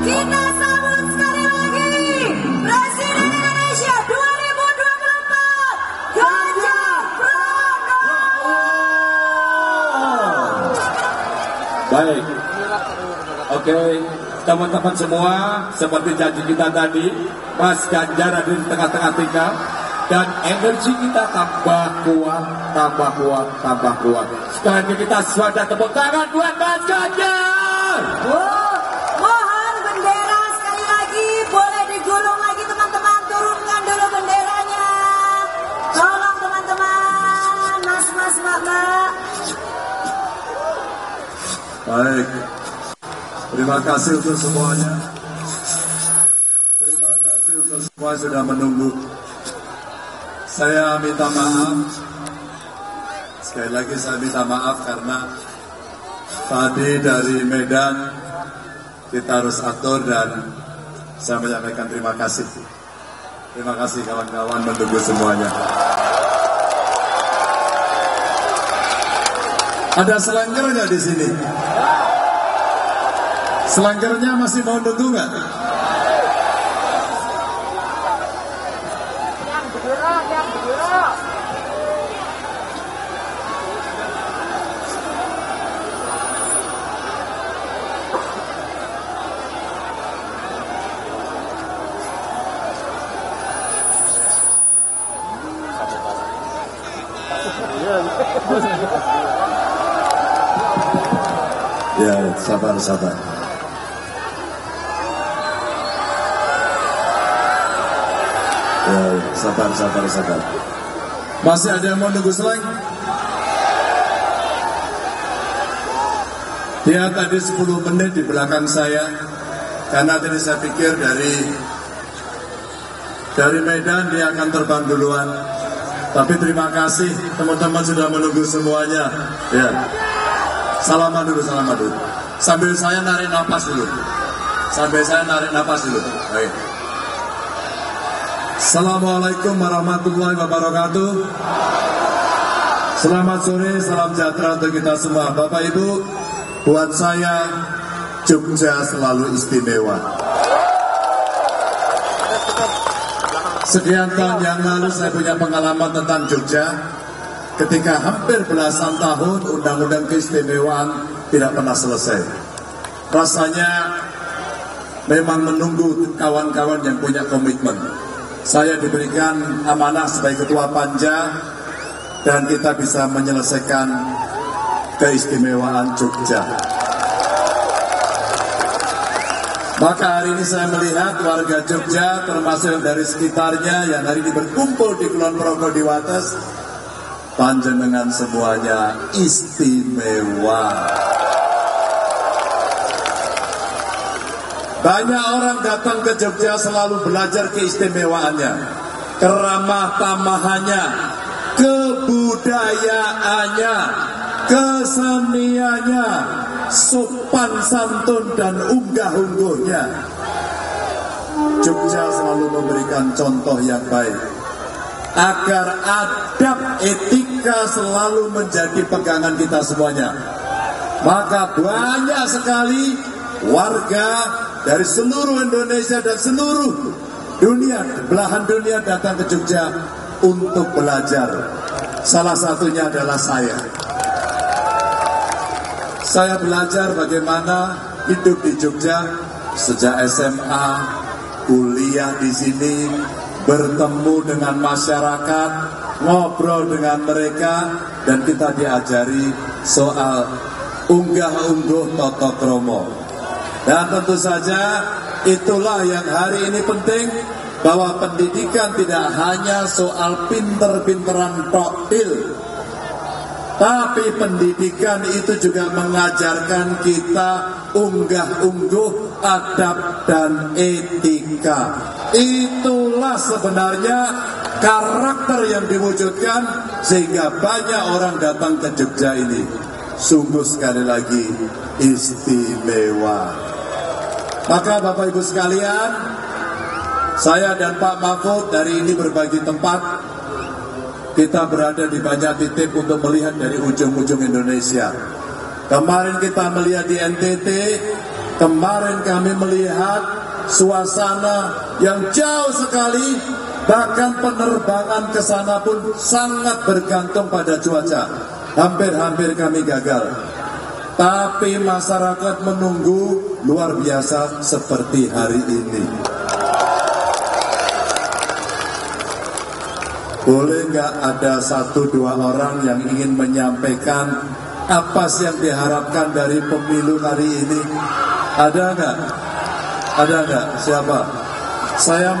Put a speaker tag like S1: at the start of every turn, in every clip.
S1: Kita sambut sekali lagi Presiden Indonesia 2024 Ganjar Pranowo.
S2: Baik, oke, teman-teman semua, seperti janji kita tadi, Mas Ganjar ada di tengah-tengah kita, dan energi kita tambah kuat, tambah kuat, tambah kuat. Sekali lagi kita sudah tepuk tangan buat Mas Ganjar.
S1: Mohon bendera sekali lagi, boleh digulung lagi teman-teman, turunkan dulu benderanya. Tolong teman-teman, mas-mas, mbak-mbak.
S2: Baik, terima kasih untuk semuanya. Terima kasih untuk semua yang sudah menunggu. Saya minta maaf. Sekali lagi saya minta maaf karena tadi dari Medan kita harus atur dan saya menyampaikan terima kasih. Terima kasih kawan-kawan menunggu semuanya. Ada selangger nggak di sini? Selanggernya masih mau nunggu nggak?
S3: Yang bergerak, yang bergerak.
S2: Ya, sabar, sabar. Ya, sabar, sabar, sabar. Masih ada yang mau nunggu seleng? Dia tadi 10 menit di belakang saya, karena tadi saya pikir dari Medan dia akan terbang duluan. Tapi terima kasih teman-teman sudah menunggu semuanya. Ya. Salaman dulu, salaman dulu. Sambil saya narik napas dulu. Baik. Assalamualaikum warahmatullahi wabarakatuh. Selamat sore, salam sejahtera untuk kita semua. Bapak Ibu, buat saya Jogja selalu istimewa. Sekian tahun yang lalu saya punya pengalaman tentang Jogja. Ketika hampir belasan tahun undang-undang keistimewaan tidak pernah selesai. Rasanya memang menunggu kawan-kawan yang punya komitmen. Saya diberikan amanah sebagai ketua Panja dan kita bisa menyelesaikan keistimewaan Jogja. Maka hari ini saya melihat warga Jogja termasuk dari sekitarnya yang hari ini berkumpul di Kulon Progo di Wates, panjenengan semuanya istimewa. Banyak orang datang ke Jogja selalu belajar keistimewaannya, keramah tamahannya, kebudayaannya, keseniannya, sopan santun dan unggah-ungguhnya. Jogja selalu memberikan contoh yang baik agar adab etika selalu menjadi pegangan kita semuanya. Maka banyak sekali warga dari seluruh Indonesia dan seluruh dunia, belahan dunia datang ke Jogja untuk belajar. Salah satunya adalah saya. Saya belajar bagaimana hidup di Jogja sejak SMA, kuliah di sini, bertemu dengan masyarakat, ngobrol dengan mereka, dan kita diajari soal unggah-ungguh tata krama. Dan tentu saja itulah yang hari ini penting, bahwa pendidikan tidak hanya soal pinter-pinteran toktil, tapi pendidikan itu juga mengajarkan kita unggah-ungguh adab dan etika. Itulah sebenarnya karakter yang diwujudkan sehingga banyak orang datang ke Jogja ini. Sungguh sekali lagi istimewa. Maka Bapak Ibu sekalian, saya dan Pak Mahfud dari ini berbagi tempat. Kita berada di banyak titik untuk melihat dari ujung-ujung Indonesia. Kemarin kita melihat di NTT, Kemarin kami melihat suasana yang jauh sekali, bahkan penerbangan ke sana pun sangat bergantung pada cuaca. Hampir-hampir kami gagal. Tapi masyarakat menunggu luar biasa seperti hari ini. Boleh nggak ada 1-2 orang yang ingin menyampaikan apa sih yang diharapkan dari pemilu hari ini? Ada nggak? Ada nggak? Siapa? Saya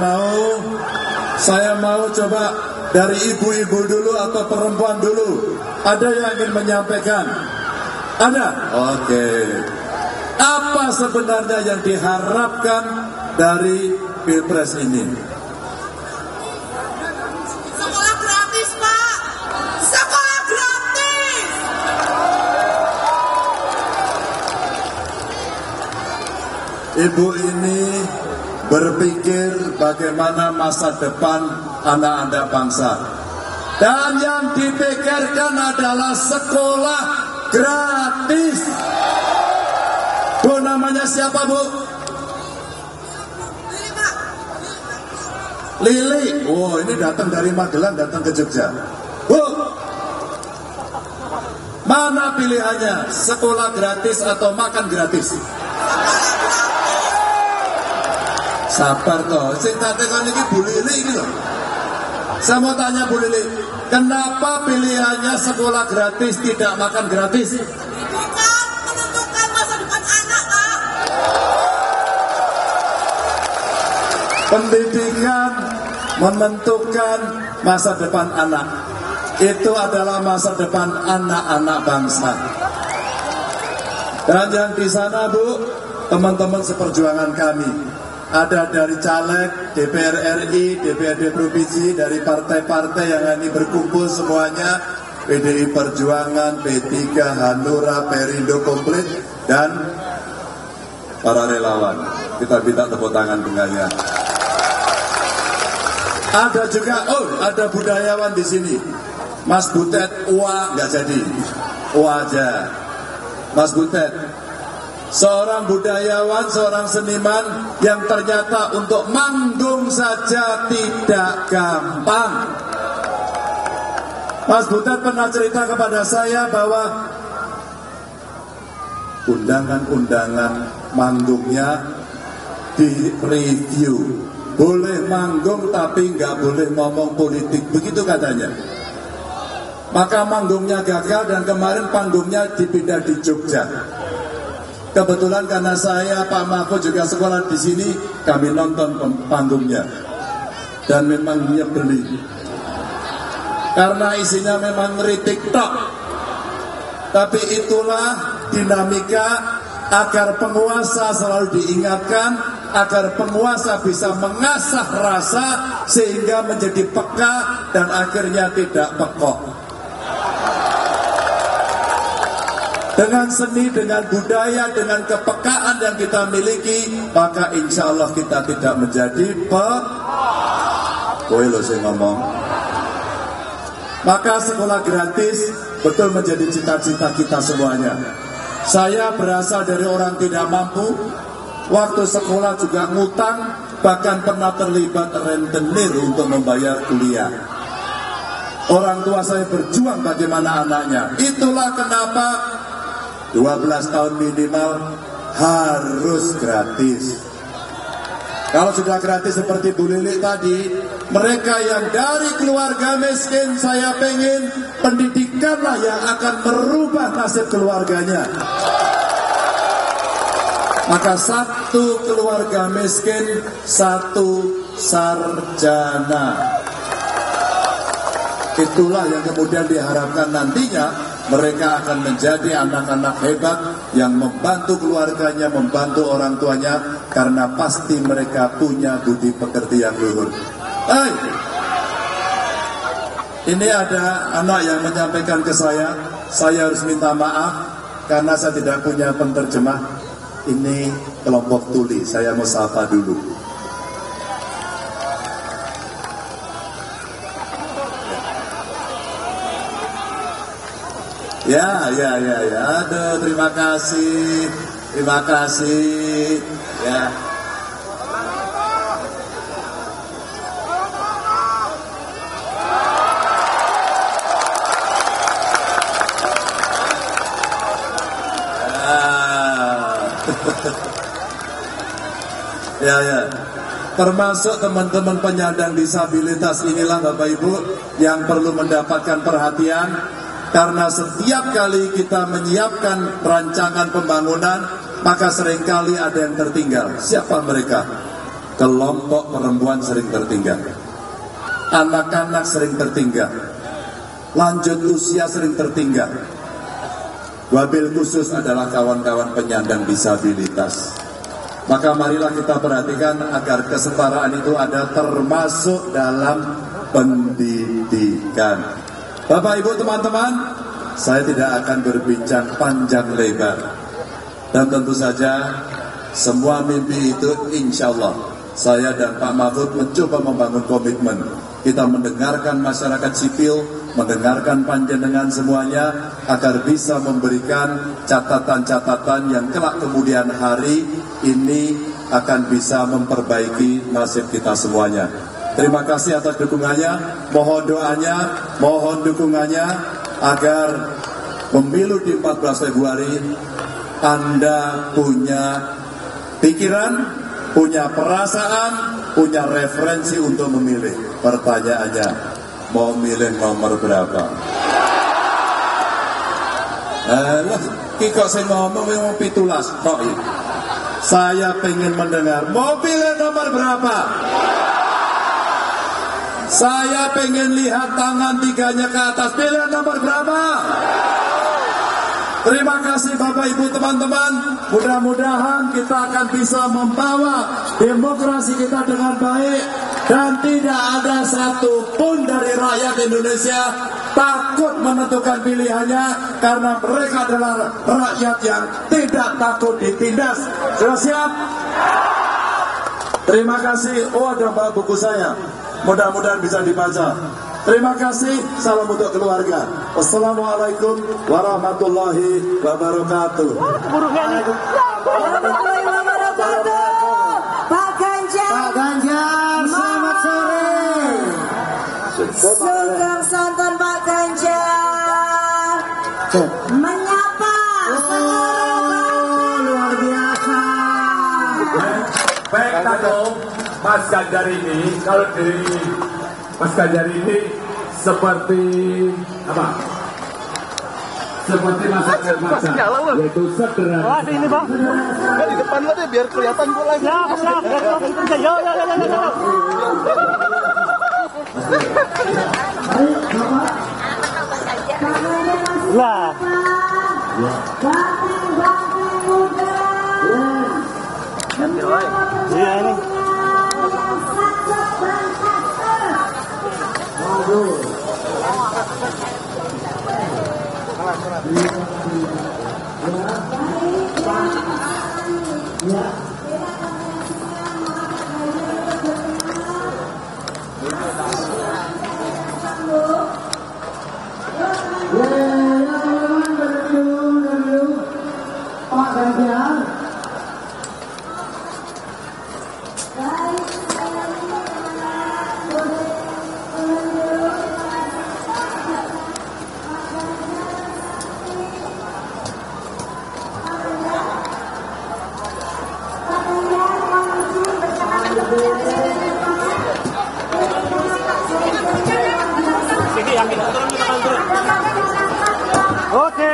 S2: mau coba dari ibu-ibu dulu atau perempuan dulu. Ada yang ingin menyampaikan? Ada? Oke. Apa sebenarnya yang diharapkan dari Pilpres ini?
S1: Sekolah gratis, Pak. Sekolah gratis.
S2: Ibu ini berpikir bagaimana masa depan anak-anak bangsa. Dan yang dipikirkan adalah sekolah gratis. Bu, namanya siapa, Bu? Lili. Oh, ini datang dari Magelang, datang ke Jogja. Bu, mana pilihannya? Sekolah gratis atau makan gratis? Sabar toh, sing tak tekan iki Bu Lili ini loh. Saya mau tanya Bu Lili, kenapa pilihannya sekolah gratis tidak makan gratis?
S1: Bukan menentukan masa depan anak, Pak.
S2: Pendidikan menentukan masa depan anak. Itu adalah masa depan anak-anak bangsa. Dan yang di sana, Bu, teman-teman seperjuangan kami. Ada dari caleg, DPR RI, DPRD Provinsi, dari partai-partai yang ini berkumpul semuanya, PDI Perjuangan, P3, Hanura, Perindo komplit, dan para relawan. Kita minta tepuk tangan dengannya. Ada juga, ada budayawan di sini. Mas Butet, nggak jadi. Aja. Mas Butet. Seorang budayawan, seorang seniman yang ternyata untuk manggung saja tidak gampang. Mas Butet pernah cerita kepada saya bahwa undangan-undangan manggungnya di-review. Boleh manggung tapi nggak boleh ngomong politik, begitu katanya. Maka manggungnya gagal dan kemarin panggungnya dipindah di Jogja. Kebetulan karena saya, Pak Mahfud juga sekolah di sini, kami nonton panggungnya. Dan memang nyebeli. Karena isinya memang ngeritik tok. Tapi itulah dinamika agar penguasa selalu diingatkan, agar penguasa bisa mengasah rasa sehingga menjadi peka dan akhirnya tidak pekok. Dengan seni, dengan budaya, dengan kepekaan yang kita miliki, maka insya Allah kita tidak menjadi kowe lo saya ngomong. Maka sekolah gratis betul menjadi cita-cita kita semuanya. Saya berasal dari orang tidak mampu, waktu sekolah juga ngutang, bahkan pernah terlibat rentenir untuk membayar kuliah. Orang tua saya berjuang bagaimana anaknya. Itulah kenapa 12 tahun minimal harus gratis. Kalau sudah gratis seperti Bu Lili tadi, mereka yang dari keluarga miskin, saya pengen pendidikanlah yang akan merubah nasib keluarganya. Maka satu keluarga miskin, satu sarjana. Itulah yang kemudian diharapkan nantinya mereka akan menjadi anak-anak hebat yang membantu keluarganya, membantu orang tuanya, karena pasti mereka punya budi pekerti yang luhur. Ini ada anak yang menyampaikan ke saya harus minta maaf karena saya tidak punya penterjemah. Ini kelompok tuli, saya mau sapa dulu. Ya. Aduh, terima kasih. Terima kasih. Ya. Ya. Termasuk teman-teman penyandang disabilitas inilah Bapak Ibu yang perlu mendapatkan perhatian, karena setiap kali kita menyiapkan rancangan pembangunan maka seringkali ada yang tertinggal. Siapa mereka? Kelompok perempuan sering tertinggal, anak-anak sering tertinggal, lanjut usia sering tertinggal. Wabil khusus adalah kawan-kawan penyandang disabilitas. Maka marilah kita perhatikan agar kesetaraan itu ada, termasuk dalam pendidikan. Bapak Ibu teman-teman, saya tidak akan berbincang panjang lebar. Dan tentu saja semua mimpi itu insya Allah saya dan Pak Mahfud mencoba membangun komitmen. Kita mendengarkan masyarakat sipil, mendengarkan panjenengan semuanya, agar bisa memberikan catatan-catatan yang kelak kemudian hari ini akan bisa memperbaiki nasib kita semuanya. Terima kasih atas dukungannya, mohon doanya, mohon dukungannya agar pemilu di 14 Februari Anda punya pikiran, punya perasaan, punya referensi untuk memilih. Pertanyaannya, mau milih nomor berapa? Kok saya ngomong mau pitulas kok ini. Saya pengen mendengar, mau pilih nomor berapa? Saya pengen lihat tangan tiganya ke atas, pilih nomor berapa? Terima kasih Bapak Ibu teman-teman. Mudah-mudahan kita akan bisa membawa demokrasi kita dengan baik, dan tidak ada satupun dari rakyat Indonesia takut menentukan pilihannya, karena mereka adalah rakyat yang tidak takut ditindas. Sudah siap? Terima kasih. Oh, ada buku saya, mudah-mudahan bisa dibaca. Terima kasih, salam untuk keluarga. Wassalamualaikum warahmatullahi wabarakatuh.
S1: Warahmatullahi wabarakatuh. Pak Ganjar, selamat sore. Sugeng Sonton Pak Ganjar menyapa
S2: luar biasa.
S4: Baik, Tato, Mas Ganjar ini, kalau dari Mas Ganjar ini seperti apa? Seperti masyarakat masa, yaitu sederhana.
S3: Ini bang, di depan lo deh biar kelihatan bola. Lah. Iya ini.
S1: Pak Ganjar.
S3: Oke.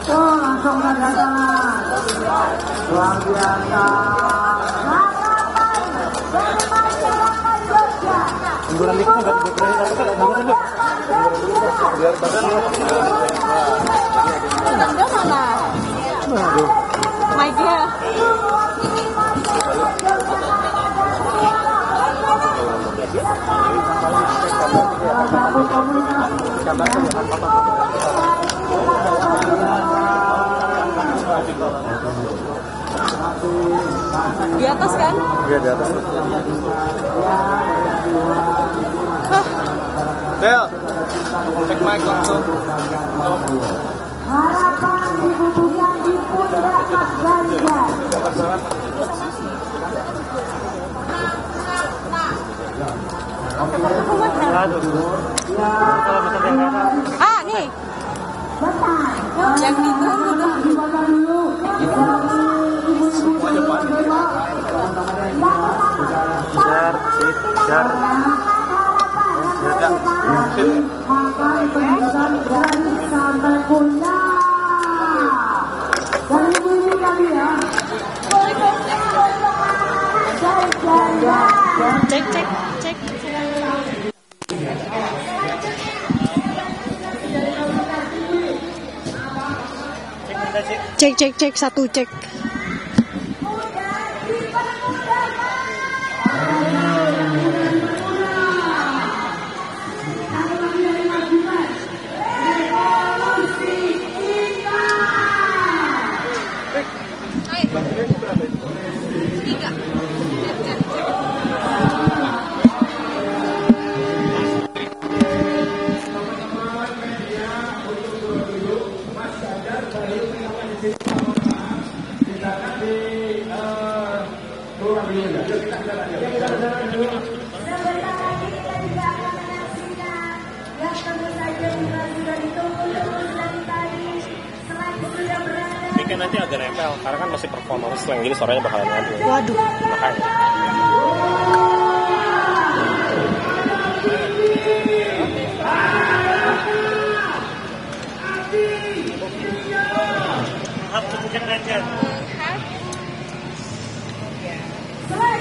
S1: Oh, langsung ada tangan. Luar biasa.
S3: Bulan ini nggak diberesin biar badan
S5: Tangga mana? My dear.
S1: Di atas kan?
S3: Iya di atas. Del, cek mic langsung.
S1: Harapan dibutuhkan di pundak Mas Ganjar.
S3: Aduh. Kalau misalnya
S1: Ah, nih. Yang ditunggu dong.
S3: jar.
S1: Cek. Cek, satu cek.
S5: Ini kan nanti agak nempel, karena kan masih performance slang, jadi suaranya bakalan ngadu.
S1: Waduh.
S5: Makanya.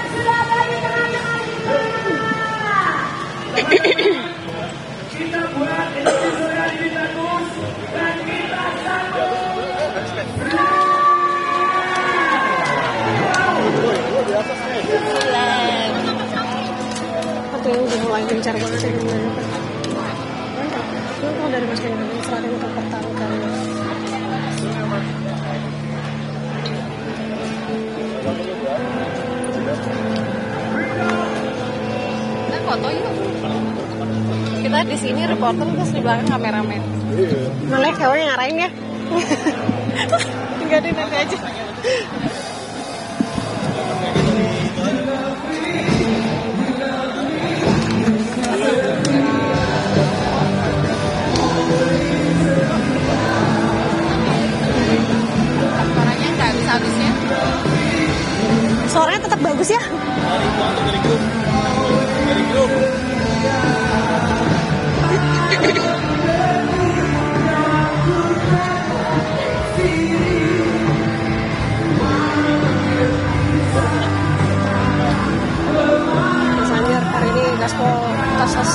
S1: Sudah bagi teman-teman.
S4: Kita buat Indonesia ini bagus dan kita sambut.
S1: Atau yang udah mulai gencar banget ya gimana? Kalau dari Mas Ganjar serahkan untuk pertama kali. Kita foto yuk. Kita di sini reporter terus di belakang kameramen. Malah cewek ngarahin ya. Enggak deh, nanti aja. Suaranya nggak habis-habisnya. Suaranya tetap bagus ya. Mas Anjar hari ini gaspol kasus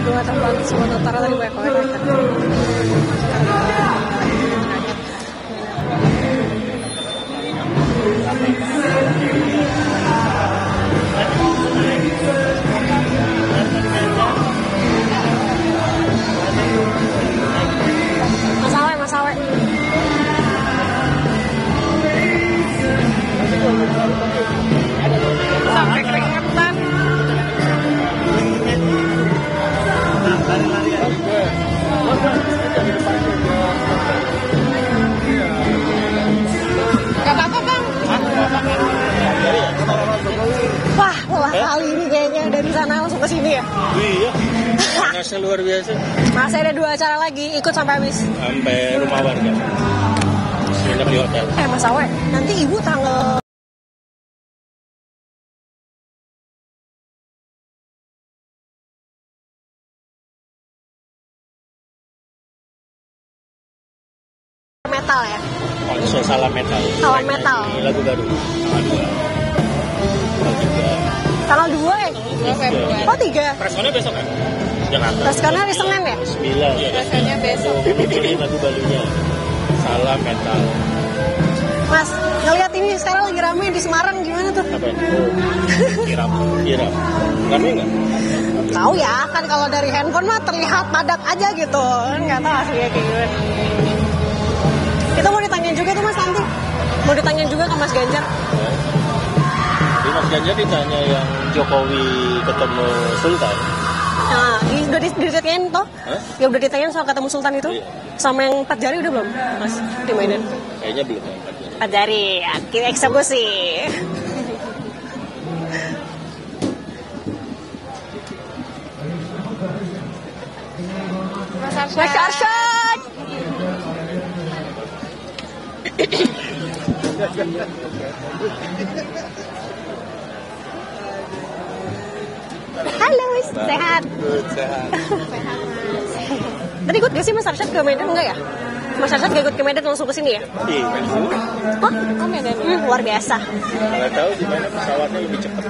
S1: 2 tempat Sumatera Utara tadi banyak banget. Mas Awe. Sampai keringetan. Gak apa-apa bang. Wah, kali ini kayaknya dari sana langsung ke sini ya.
S5: Iya. Panasnya luar biasa.
S1: Masih ada 2 acara lagi, ikut sampai habis.
S5: Sampai rumah warga. Nginep di hotel.
S1: Mas Awe, nanti ibu tanggal metal ya?
S5: Konsul salam metal.
S1: Salam metal.
S5: Ini lagu baru.
S1: Tanggal 2 ya?
S5: 2 Februari.
S1: Oh 3?
S5: Preskonnya besok kan? Jakarta.
S1: Preskonnya hari Senin ya?
S5: 9.
S1: Preskonnya besok.
S5: Ini lagu barunya. Salam metal.
S1: Mas, ngeliat ini sekarang lagi rame di Semarang gimana tuh?
S5: Apa itu? Kirap. Rame nggak?
S1: Tahu ya, kan kalau dari handphone mah terlihat padat aja gitu. Nggak tahu aslinya kayak gimana. Kita mau ditanyain juga tuh Mas nanti. Mau ditanya juga ke Mas Ganjar.
S5: Jadi Mas Ganjar ditanya yang Jokowi ketemu Sultan.
S1: Nah, udah ditanyain toh? Ya udah ditanyain soal ketemu Sultan itu?
S5: Iya.
S1: Sama yang 4 jari udah belum, Mas? Di Medan?
S5: Kayaknya belum.
S1: 4 jari, kita eksekusi. Mas Arsyad. Halo, sehat?
S5: Sehat.
S1: Tadi ikut gak sih Mas Arsyad ke Medan? Enggak ya? Mas Arsyad gak ikut ke Medan langsung ke sini ya?
S5: Iya.
S1: Oh Medan. Luar biasa.
S5: Nggak tahu gimana pesawatnya lebih cepat.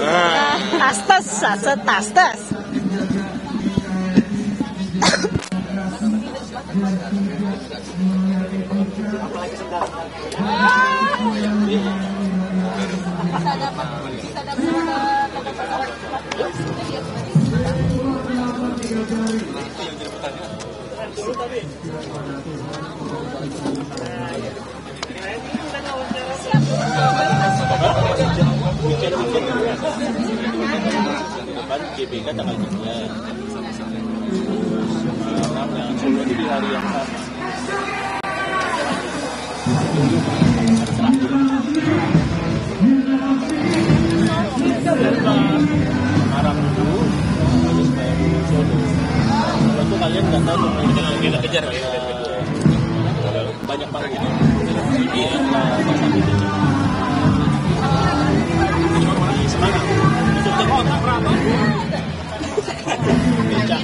S5: Nah,
S1: Tastes.
S5: GBK tanggal 3. Yang Solo di hari yang sama. Semarang dulu, terus baru Solo. Kalau itu kalian nggak tahu tuh kita kejar ya. Banyak banget gitu. Iya, semangat. Untuk terkotak berapa? Becak.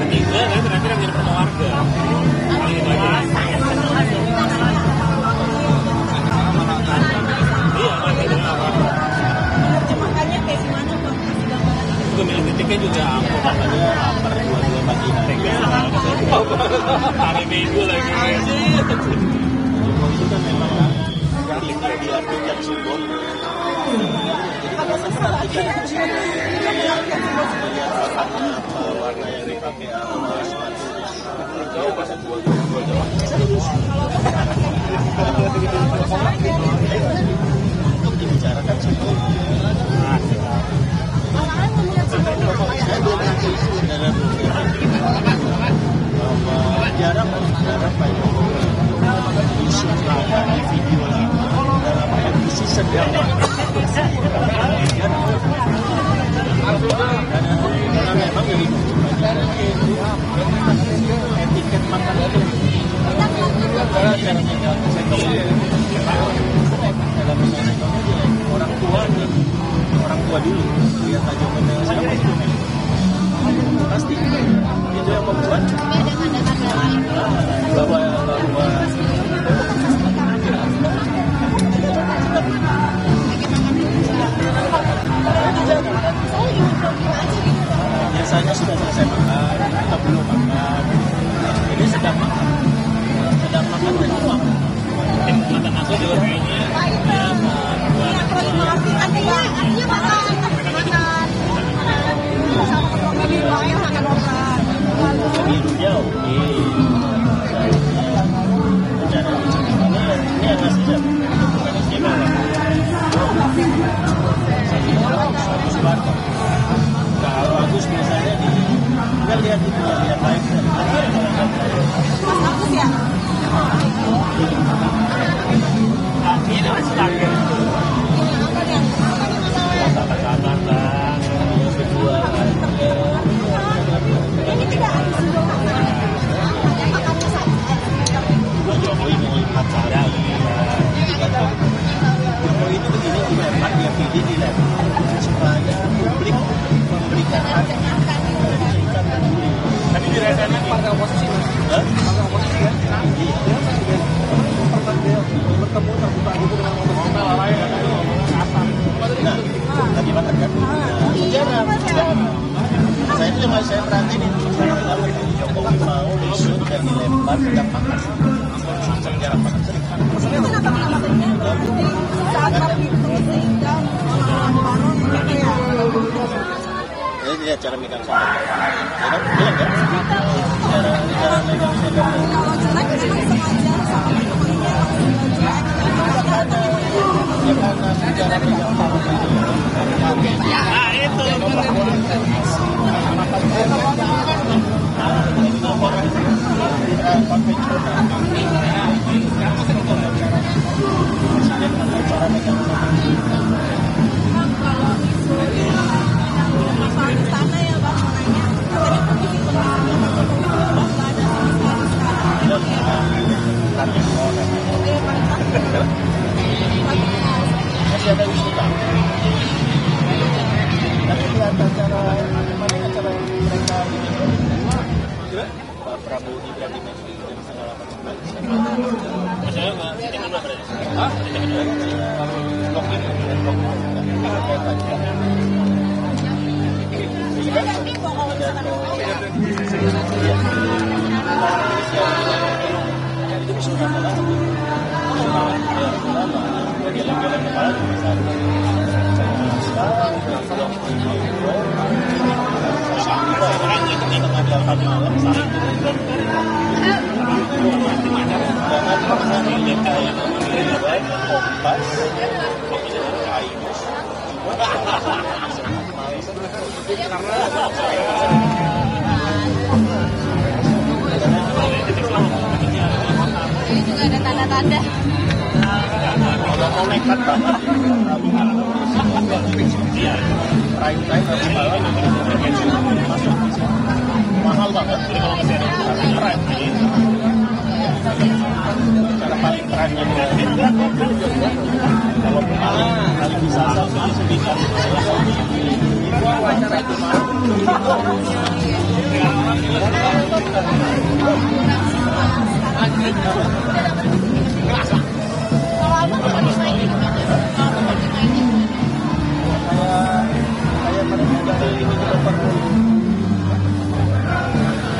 S5: Ketiga, kan terakhir yang jadi pertama warga. Iya,
S1: Makannya kayak gimana Bang?
S5: gue milih titiknya juga aku makanya lapar 2 pagi. Hari Minggu lagi. Itu kan memang tinggal diartikan simbol. Warna yang dipakai apa, untuk dibicarakan simbol. Jarang Pak Jokowi isu lah di video lah dalam kondisi sedang karena memang dari etiket makan itu orang tua dulu lihat aja dengan siapa pasti itu yang membuat bahwa biasanya sudah selesai makan, kita belum makan. Ini sedang makan dan uang. Makan aku juga kayaknya
S1: Artinya makan.
S5: jauh. Ini yang ngasih siapa? Kalau bagus biasanya kita lihat itu lihat live
S1: Bagus ya?
S5: ini masih lagi kabar bang kedua
S1: Ini tidak ada
S5: gua Jokowi mau lihat cara Jokowi itu begini dilempar dia pilih dilempar supaya publik memberikan hati. Tapi dirasakan partai oposisi mas? Partai oposisi kan? Iya. Bertemu terbuka gitu dengan oposisi. Nah, tadi makan kan? Jarang. Saya itu yang saya perhatiin itu. Jokowi mau isu dan dilempar sedang makan. Jarang makan sering. Jadi lihat cara megang saham. Ya kan? Bilang kan?
S1: Ini juga ada tanda-tanda.
S5: Mahal banget kalau keren. Cara paling kerennya kalau paling bisa sebisa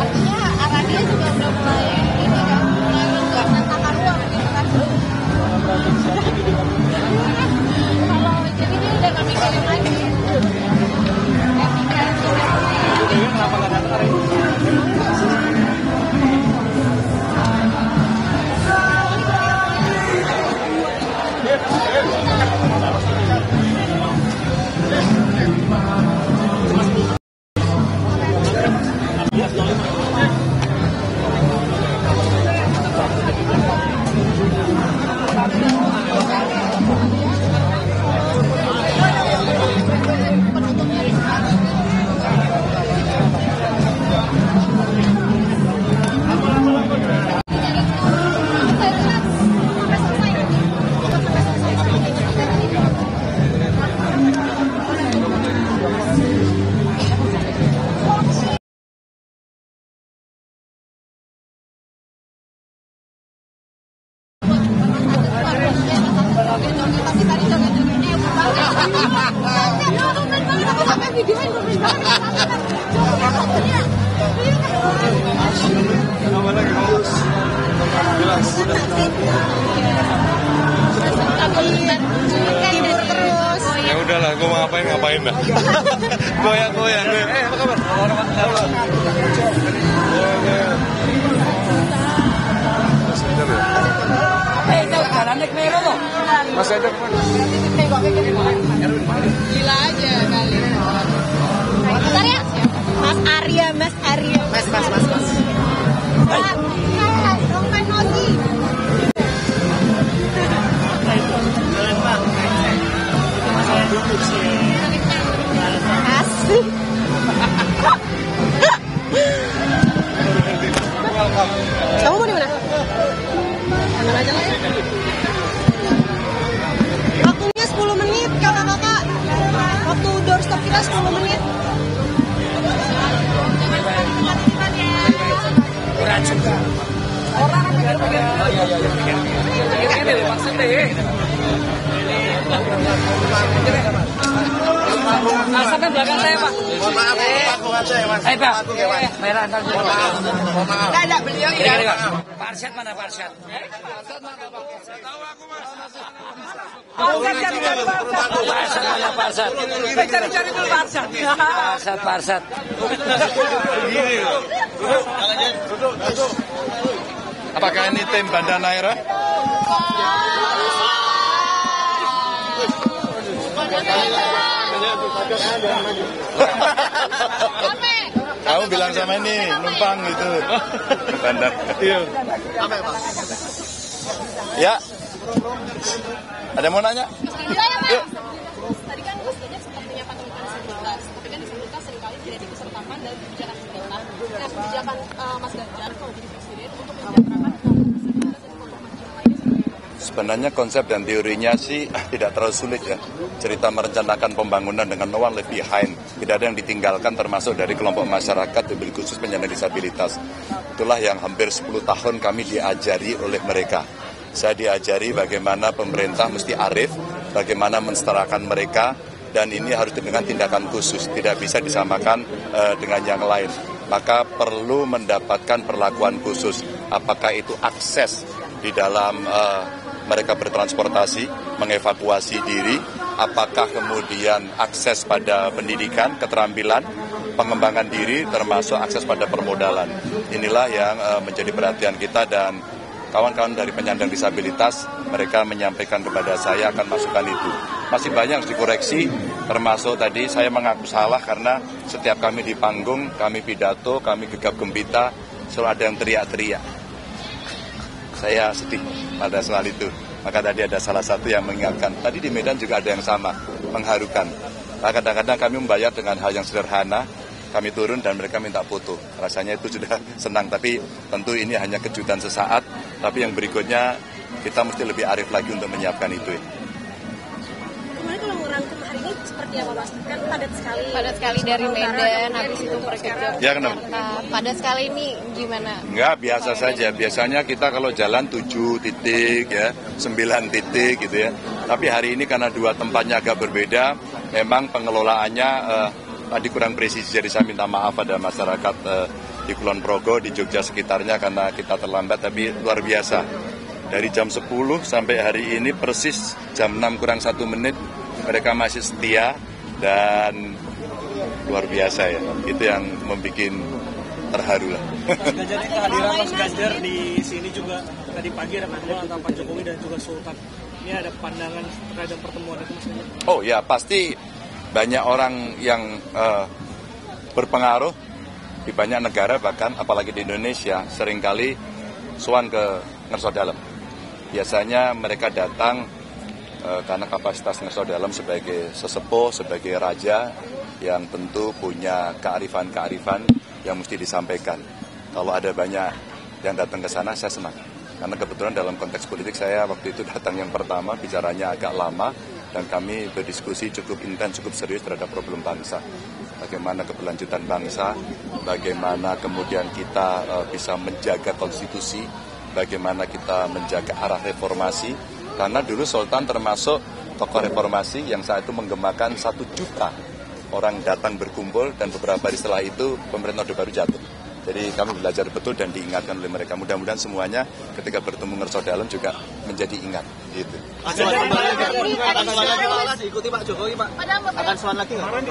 S1: Artinya arahnya juga udah mulai ini kan, mulai menantangkan uang gitu kan. Kalau jadi dia udah nggak mikirin lagi.
S3: Ya udahlah, gue mau ngapain dah. Goyang. Apa kabar? Masih ada kemana?
S1: Gila aja kali. Bentar ya, Mas Arya. Mas. Dong main nozi. Asik. Kamu mau di mana? Mana aja lah ya. Waktunya 10 menit kakak-kakak. Waktu doorstop kita 10 menit. Orang maksudnya
S6: Sampai belakang saya, Pak.
S5: Mohon maaf, Pak. Saya, Mas.
S6: Pak. Merah, ntar.
S5: Mohon maaf.
S6: Enggak, beliau ini. Parsyat mana Parsyat?
S3: Tahu aku Mas.
S6: Parsyat mana Parsyat? Cari-cari dulu Parsyat. Parsyat.
S3: Apakah ini tim Banda Naira? Kamu bilang sama ini numpang gitu. Banda. Ya. Ada yang mau nanya? Yuk.
S1: Tadi kan Mas Ganjar sempat menyapa temukan disabilitas, tapi kan disabilitas seringkali tidak dipesertakan dalam kebijakan pemerintah. Nah, kebijakan Mas Ganjar kalau jadi presiden untuk mensejahterakan disabilitas dan kelompok marginal lainnya seperti apa?
S3: Sebenarnya konsep dan teorinya sih tidak terlalu sulit ya. Cerita merencanakan pembangunan dengan no one left behind. Tidak ada yang ditinggalkan termasuk dari kelompok masyarakat wabil khusus penyandang disabilitas. Itulah yang hampir 10 tahun kami diajari oleh mereka. Saya diajari bagaimana pemerintah mesti arif, bagaimana mensetarakan mereka, dan ini harus dengan tindakan khusus, tidak bisa disamakan dengan yang lain. Maka perlu mendapatkan perlakuan khusus, apakah itu akses di dalam mereka bertransportasi, mengevakuasi diri, apakah kemudian akses pada pendidikan, keterampilan, pengembangan diri, termasuk akses pada permodalan. Inilah yang menjadi perhatian kita, dan kawan-kawan dari penyandang disabilitas, mereka menyampaikan kepada saya akan masukkan itu. Masih banyak yang dikoreksi, termasuk tadi saya mengaku salah karena setiap kami di panggung, kami pidato, kami gegap gempita, selalu ada yang teriak-teriak. Saya sedih pada soal itu. Maka tadi ada salah satu yang mengingatkan. Tadi di Medan juga ada yang sama, mengharukan. Nah, kadang-kadang kami membayar dengan hal yang sederhana, kami turun dan mereka minta foto. Rasanya itu sudah senang, tapi tentu ini hanya kejutan sesaat. Tapi yang berikutnya kita mesti lebih arif lagi untuk menyiapkan itu.
S1: Kemarin kalau merangkum hari ini seperti apa Mas? Kan padat sekali.
S7: Padat sekali dari Medan, habis itu pergi ke
S3: Ya, kenapa?
S7: Padat sekali ini gimana?
S3: Enggak, biasa saja. Biasanya kita kalau jalan 7 titik, ya, 9 titik gitu ya. Tapi hari ini karena dua tempatnya agak berbeda, memang pengelolaannya tadi kurang presisi, jadi saya minta maaf pada masyarakat di Kulon Progo, di Jogja sekitarnya karena kita terlambat, tapi luar biasa. Dari jam 10 sampai hari ini persis jam 6 kurang 1 menit, mereka masih setia dan luar biasa ya. Itu yang membuat terharu lah.
S6: Mas Ganjar, kehadiran Mas Ganjar di sini juga tadi pagi ada pertemuan antara Pak Jokowi dan juga Sultan. Ini ada pandangan terhadap pertemuan itu Mas Ganjar?
S3: Oh ya, pasti banyak orang yang berpengaruh di banyak negara, bahkan apalagi di Indonesia seringkali sowan ke Ngersodalem. Biasanya mereka datang karena kapasitas Ngersodalem sebagai sesepuh, sebagai raja yang tentu punya kearifan-kearifan yang mesti disampaikan. Kalau ada banyak yang datang ke sana, saya senang. Karena kebetulan dalam konteks politik saya waktu itu datang yang pertama, bicaranya agak lama, dan kami berdiskusi cukup intens, cukup serius terhadap problem bangsa. Bagaimana keberlanjutan bangsa, bagaimana kemudian kita bisa menjaga konstitusi, bagaimana kita menjaga arah reformasi. Karena dulu Sultan termasuk tokoh reformasi yang saat itu menggemakan 1 juta orang datang berkumpul, dan beberapa hari setelah itu pemerintah Orde Baru jatuh. Jadi kami belajar betul dan diingatkan oleh mereka. Mudah-mudahan semuanya ketika bertemu Ngersodalem juga menjadi ingat. Gitu.
S5: Akan soal lagi Pak, diikuti Pak Jokowi Pak. Akan soal lagi nggak?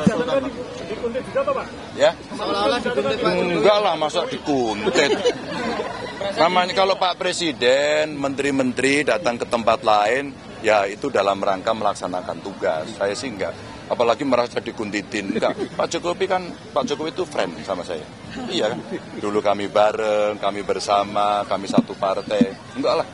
S6: Dikuntit juga Pak?
S3: Ya?
S5: Seolah-olah dikuntit Pak.
S3: Enggak lah, masa dikuntit. Namanya kalau Pak Presiden, menteri-menteri datang ke tempat lain, ya itu dalam rangka melaksanakan tugas. Saya sih enggak. Apalagi merasa dikuntitin. Enggak. Pak Jokowi itu friend sama saya. Iya kan? Dulu kami bareng, kami bersama, kami satu partai. Enggak lah.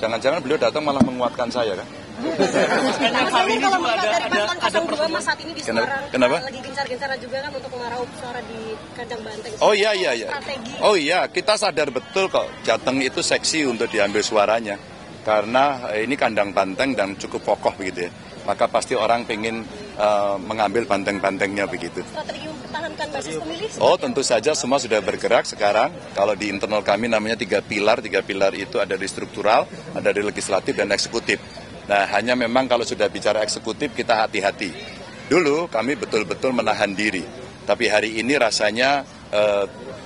S3: Jangan-jangan beliau datang malah menguatkan saya kan?
S6: Hari ini juga ada pertemuan
S1: Mas saat ini di Semarang.
S3: Kenapa?
S1: Lagi gencar-gencar juga kan untuk meraup suara di kandang banteng.
S3: Oh iya.
S1: Strategi.
S3: Oh iya, kita sadar betul kok Jateng itu seksi untuk diambil suaranya. Karena ini kandang banteng dan cukup kokoh begitu ya. Maka pasti orang pengen mengambil banteng-bantengnya begitu.
S1: Strategi mempertahankan basis pemilih?
S3: Oh tentu saja semua sudah bergerak sekarang. Kalau di internal kami namanya 3 pilar. 3 pilar itu ada di struktural, ada di legislatif dan eksekutif. Nah hanya memang kalau sudah bicara eksekutif kita hati-hati. Dulu kami betul-betul menahan diri, tapi hari ini rasanya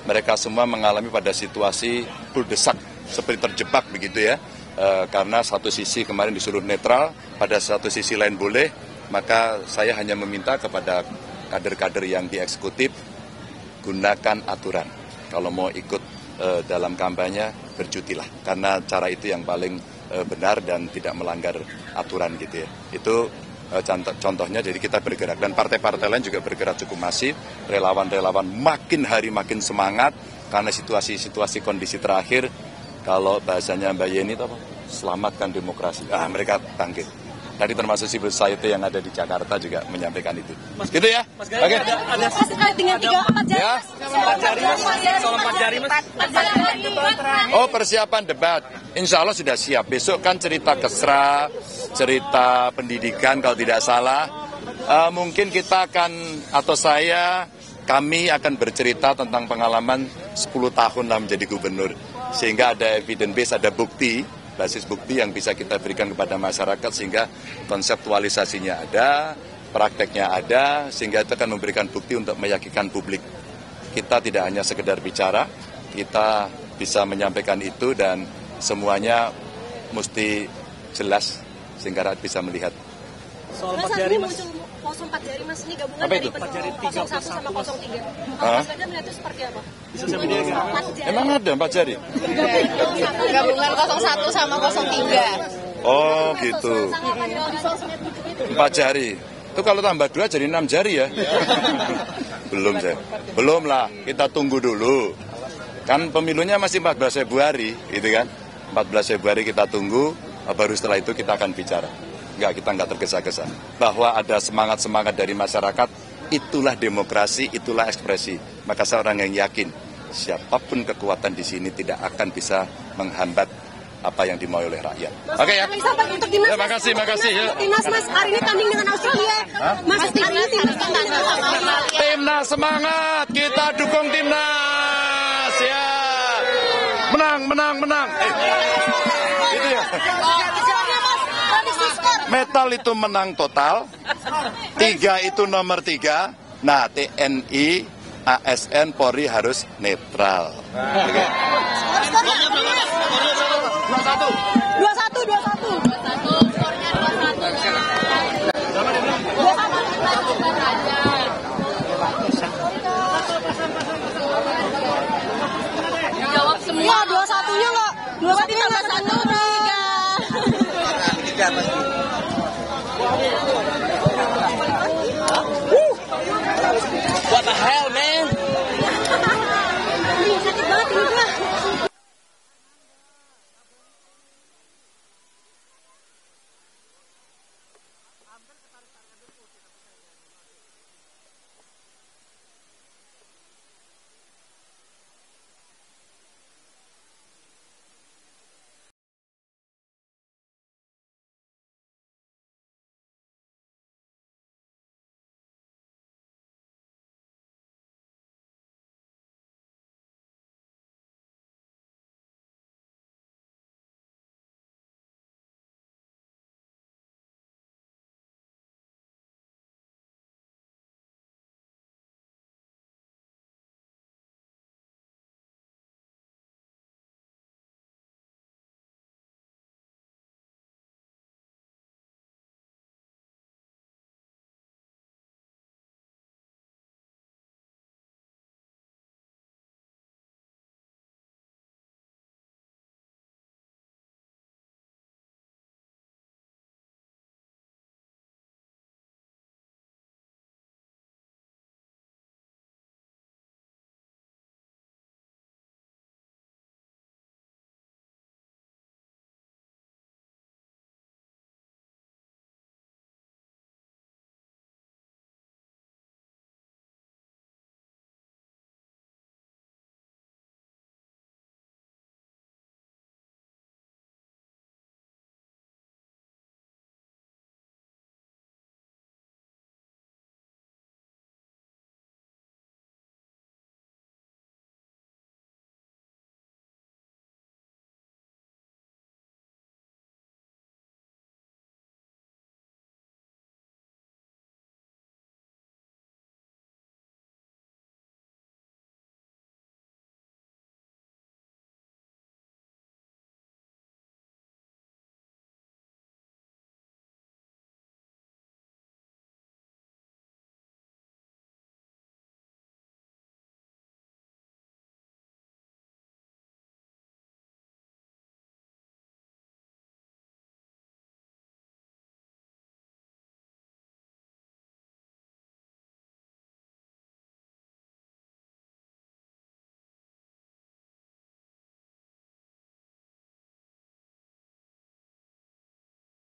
S3: mereka semua mengalami pada situasi kuldesak, seperti terjebak begitu ya. Karena satu sisi kemarin disuruh netral, pada satu sisi lain boleh, maka saya hanya meminta kepada kader-kader yang di eksekutif, gunakan aturan. Kalau mau ikut dalam kampanye, bercutilah. Karena cara itu yang paling benar dan tidak melanggar aturan gitu ya. Itu contohnya, jadi kita bergerak. Dan partai-partai lain juga bergerak cukup masif. Relawan-relawan makin hari makin semangat, karena situasi kondisi terakhir, kalau bahasanya Mbak Yeni itu apa? Selamatkan demokrasi. Mereka bangkit. Tadi termasuk civil society yang ada di Jakarta juga menyampaikan itu. Gitu ya?
S6: Mas Gaya,
S3: Oke.
S6: ada
S1: dengan 4 jari.
S3: Ya.
S6: soal 4 jari, Mas.
S3: Oh, persiapan debat. Insya Allah sudah siap. Besok kan cerita kesra, cerita pendidikan kalau tidak salah. Mungkin kita akan, atau kami akan bercerita tentang pengalaman 10 tahun lah menjadi gubernur. Sehingga ada evidence base, ada bukti, basis bukti yang bisa kita berikan kepada masyarakat, sehingga konseptualisasinya ada, prakteknya ada, sehingga itu akan memberikan bukti untuk meyakinkan publik. Kita tidak hanya sekedar bicara, kita bisa menyampaikan itu dan semuanya mesti jelas sehingga rakyat bisa melihat.
S6: Soal
S1: Mas,
S6: 4
S1: saat
S6: jari,
S1: ini
S6: Mas.
S1: muncul 04 jari, Mas, ini gabungan
S3: Apa
S1: dari
S3: itu?
S1: 01 sama 03. Mas Ganjar melihat itu seperti apa?
S6: Bisa saya bedakan.
S1: 4 jari.
S3: Emang ada 4 jari?
S7: Gabungan 01 sama 03.
S3: Oh gitu.
S1: Sangat panjang di sosmed itu.
S3: 4 jari. Itu kalau tambah 2 jadi 6 jari ya? Belum saya. Belum lah, kita tunggu dulu. Kan pemilunya masih 14 Februari, gitu kan? 14 Februari kita tunggu, baru setelah itu kita akan bicara. Kita nggak tergesa-gesa. Bahwa ada semangat-semangat dari masyarakat, itulah demokrasi, itulah ekspresi. Maka saya orang yang yakin, siapapun kekuatan di sini tidak akan bisa menghambat apa yang dimau oleh rakyat. Oke ya?
S1: Untuk timnas,
S3: Ya, makasih. Ya.
S1: timnas, Mas, hari ini tanding dengan Australia. Mas, hari ini timnas tanding dengan Australia.
S3: Timnas semangat, kita dukung timnas ya. Menang. Gitu ya. Metal itu menang total, 3 itu nomor 3. Nah, TNI, ASN, Polri harus netral. Oke.
S1: 21.